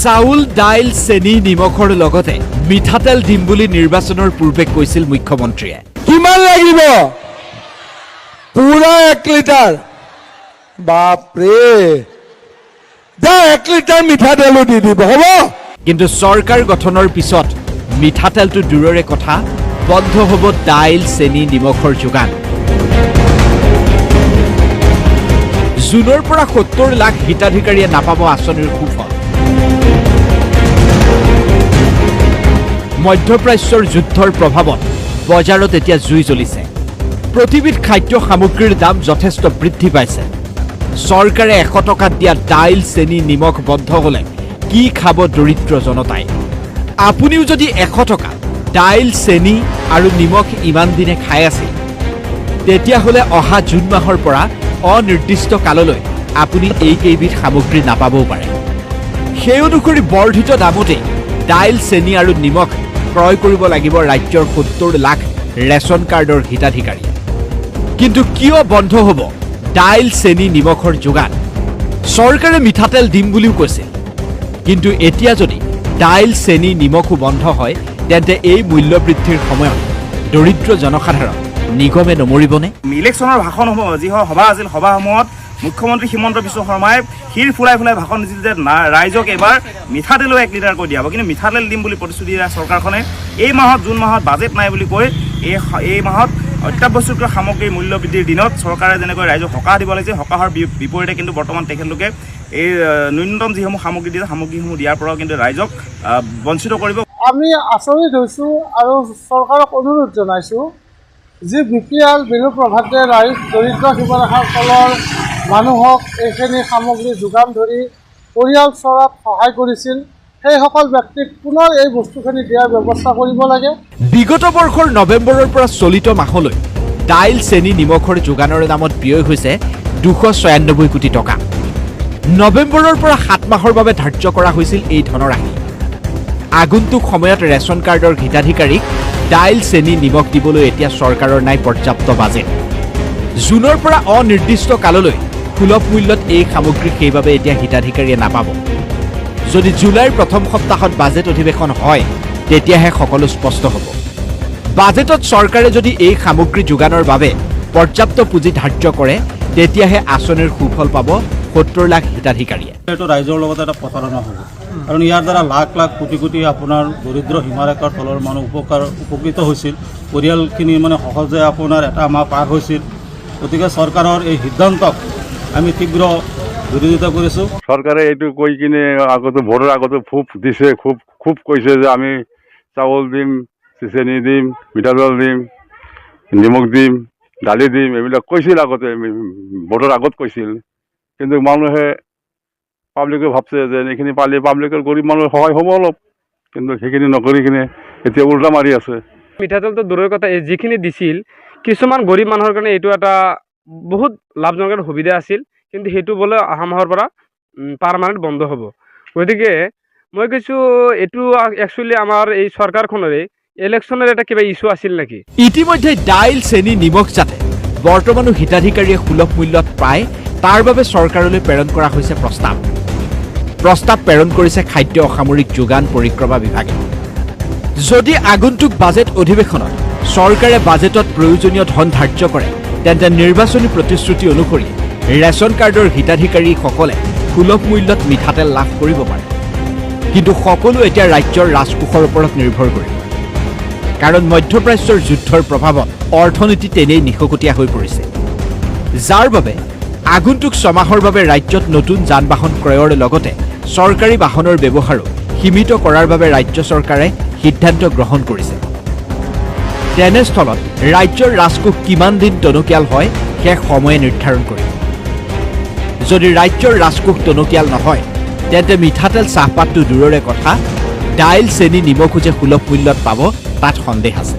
চাউল দাইল চেনি নিমখৰ লগতে মিঠাতেল দিম বুলি নিৰ্বাচনৰ পূৰ্বে কৈছিল মুখ্যমন্ত্ৰীয়ে। কিমান লাগিব? পুৰা 1 লিটাৰ। বাপৰে, 1 লিটাৰ মিঠাতেলো দি দিব, হ'ব? কিন্তু চৰকাৰ গঠনৰ পিছত মিঠাতেলটো দূৰৰে কথা, বন্ধ হ'ব দাইল চেনি নিমখৰ যোগান। জুনৰ পৰা 70 লাখ হিতাধিকাৰীয়ে নাপাব আঁচনিৰ সুফল। মধ্যপ্ৰাচ্যৰ যুদ্ধৰ প্ৰভাৱত বজাৰত এতিয়া জুই জ্বলিছে। প্ৰতিবিধ খাদ্য সামগ্ৰীৰ দাম যথেষ্ট বৃদ্ধি পাইছে। চৰকাৰে 100 টকাত দিয়া দাইল চেনি নিমখ বন্ধ হ'লে কি খাব দৰিদ্ৰ জনতাই? আপুনিও যদি 100 টকা দাইল চেনি আৰু নিমখ ইমান দিনে খাই আছিল, তেতিয়াহ'লে অহা জুন মাহৰ পৰা অনিৰ্দিষ্ট কাললৈ আপুনি এইকেইবিধ সামগ্ৰী নাপাবও পাৰে। সেই অনুসৰি বৰ্ধিত দামতে দাইল চেনি আৰু নিমখ ক্ৰয় কৰিব লাগিব ৰাজ্যৰ 70 লাখ ৰেচন কাৰ্ডৰ হিতাধিকাৰী। কিন্তু কিয় বন্ধ হ'ব দাইল চেনি নিমখৰ যোগান? চৰকাৰে মিঠাতেল দিম বুলিও কৈছিল, কিন্তু এতিয়া যদি দাইল চেনি নিমখো বন্ধ হয়, তেন্তে এই মূল্য বৃদ্ধিৰ সময়ত দৰিদ্ৰ জনসাধাৰণ নিগমে নমৰিবনে? ইলেকশ্যনৰ ভাষণসমূহ যি সভা আছিল, সভাসমূহত মুখ্যমন্ত্ৰী হিমন্ত বিশ্ব শৰ্মাই শিৰ ফুলাই ভাষণ দিছিল যে ৰাইজক এবাৰ মিঠাতেলো 1 লিটাৰকৈ দিয়া হ'ব, কিন্তু মিঠাতেল দিম বুলি প্ৰতিশ্ৰুতি দিয়া চৰকাৰখনে এই মাহত, জুন মাহত বাজেট নাই বুলি কৈ এই মাহত অত্যাৱশ্যকীয় সামগ্ৰীৰ মূল্য বৃদ্ধিৰ দিনত চৰকাৰে যেনেকৈ ৰাইজক সকাহ দিব লাগিছে, সকাহৰ বিপৰীতে কিন্তু বৰ্তমান তেখেতলোকে এই ন্যূনতম যিসমূহ সামগ্ৰী দিয়ে, সামগ্ৰীসমূহ দিয়াৰ পৰাও কিন্তু ৰাইজক বঞ্চিত কৰিব। আমি আচৰিত হৈছোঁ আৰু চৰকাৰক অনুৰোধ জনাইছোঁ যি BPL বিলু প্ৰভাতে দৰিদ্ৰ সীমাৰেখাৰ তলৰ মানুহক এইখিনি সামগ্ৰী যোগান ধৰি পৰিয়াল চলাত সহায় কৰিছিল, সেইসকল ব্যক্তিক পুনৰ এই বস্তুখিনি দিয়াৰ ব্যৱস্থা কৰিব লাগে। বিগত বৰ্ষৰ নৱেম্বৰৰ পৰা চলিত মাহলৈ দাইল চেনি নিমখৰ যোগানৰ নামত ব্যয় হৈছে 296 কোটি টকা। নৱেম্বৰৰ পৰা 7 মাহৰ বাবে ধাৰ্য কৰা হৈছিল এই ধনৰাশি। আগন্তুক সময়ত ৰেচন কাৰ্ডৰ হিতাধিকাৰীক দাইল চেনি নিমখ দিবলৈ এতিয়া চৰকাৰৰ নাই পৰ্যাপ্ত বাজেট। জুনৰ পৰা অনিৰ্দিষ্ট কাললৈ সুলভ মূল্যত এই সামগ্ৰী সেইবাবে এতিয়া হিতাধিকাৰীয়ে নাপাব। যদি জুলাইৰ প্ৰথম সপ্তাহত বাজেট অধিৱেশন হয়, তেতিয়াহে সকলো স্পষ্ট হ'ব। বাজেটত চৰকাৰে যদি এই সামগ্ৰী যোগানৰ বাবে পৰ্যাপ্ত পুঁজি ধাৰ্য কৰে, তেতিয়াহে আঁচনিৰ সুফল পাব 70 লাখ হিতাধিকাৰীয়ে। এইটো ৰাইজৰ লগত এটা প্ৰতাৰণা হ'ব, কাৰণ ইয়াৰ দ্বাৰা লাখ লাখ কোটি কোটি আপোনাৰ দৰিদ্ৰ সীমাৰেখাৰ তলৰ মানুহ উপকৃত হৈছিল, পৰিয়ালখিনি সহজে আপোনাৰ এটা মাহ পাৰ হৈছিল। গতিকে চৰকাৰৰ এই সিদ্ধান্তক আমি তীব্ৰ বিৰোধিতা কৰিছোঁ। চৰকাৰে এইটো কৈ কিনে আগতে ভোটৰ আগতে খুব দিছে, খুব কৈছে যে আমি চাউল দিম, চেনি দিম, মিঠাতেল দিম, নিমখ দিম, দালি দিম, এইবিলাক কৈছিল আগতে, ভোটৰ আগত কৈছিল। কিন্তু মানুহে পাব্লিকে ভাবছে যে এইখিনি পালে পাব্লিকৰ গৰীব মানুহৰ সহায় হ'ব অলপ, কিন্তু সেইখিনি নকৰি কিনে এতিয়া উল্টা মাৰি আছে। মিঠাতেলটো দূৰৰ কথা, যিখিনি দিছিল কিছুমান গৰীব মানুহৰ কাৰণে এইটো এটা বহুত লাভজনক সুবিধা আছিল, কিন্তু সেইটো বোলে অহা মাহৰ পৰা পাৰ্মানেণ্ট বন্ধ হ'ব। গতিকে মই কৈছোঁ এইটো একচুৱেলি আমাৰ এই চৰকাৰখনৰে ইলেকশ্যনৰ এটা কিবা ইছ্যু আছিল নেকি? ইতিমধ্যে দাইল চেনি নিমখ যাতে বৰ্তমানো হিতাধিকাৰীয়ে সুলভ মূল্যত পায়, তাৰ বাবে চৰকাৰলৈ প্ৰেৰণ কৰা হৈছে প্ৰস্তাৱ প্ৰেৰণ কৰিছে খাদ্য অসামৰিক যোগান পৰিক্ৰমা বিভাগে। যদি আগন্তুক বাজেট অধিৱেশনত চৰকাৰে বাজেটত প্ৰয়োজনীয় ধন ধাৰ্য কৰে, তেন্তে নিৰ্বাচনী প্ৰতিশ্ৰুতি অনুসৰি ৰেচন কাৰ্ডৰ হিতাধিকাৰীসকলে সুলভ মূল্যত মিঠাতেল লাভ কৰিব পাৰে। কিন্তু সকলো এতিয়া ৰাজ্যৰ ৰাজকোষৰ ওপৰত নিৰ্ভৰ কৰিব, কাৰণ মধ্যপ্ৰাচ্যৰ যুদ্ধৰ প্ৰভাৱত অৰ্থনীতি তেনেই নিশকটীয়া হৈ পৰিছে, যাৰ বাবে আগন্তুক 6 মাহৰ বাবে ৰাজ্যত নতুন যান বাহন ক্ৰয়ৰ লগতে চৰকাৰী বাহনৰ ব্যৱহাৰো সীমিত কৰাৰ বাবে ৰাজ্য চৰকাৰে সিদ্ধান্ত গ্ৰহণ কৰিছে। তেনেস্থলত ৰাজ্যৰ ৰাজকোষ কিমান দিন টনকিয়াল হয়, সেই সময়ে নিৰ্ধাৰণ কৰিব। যদি ৰাজ্যৰ ৰাজকোষ টনকিয়াল নহয়, তেন্তে মিঠাতেল চাহপাতটো দূৰৰে কথা, দাইল চেনি নিমখো যে সুলভ মূল্যত পাব তাত সন্দেহ আছে।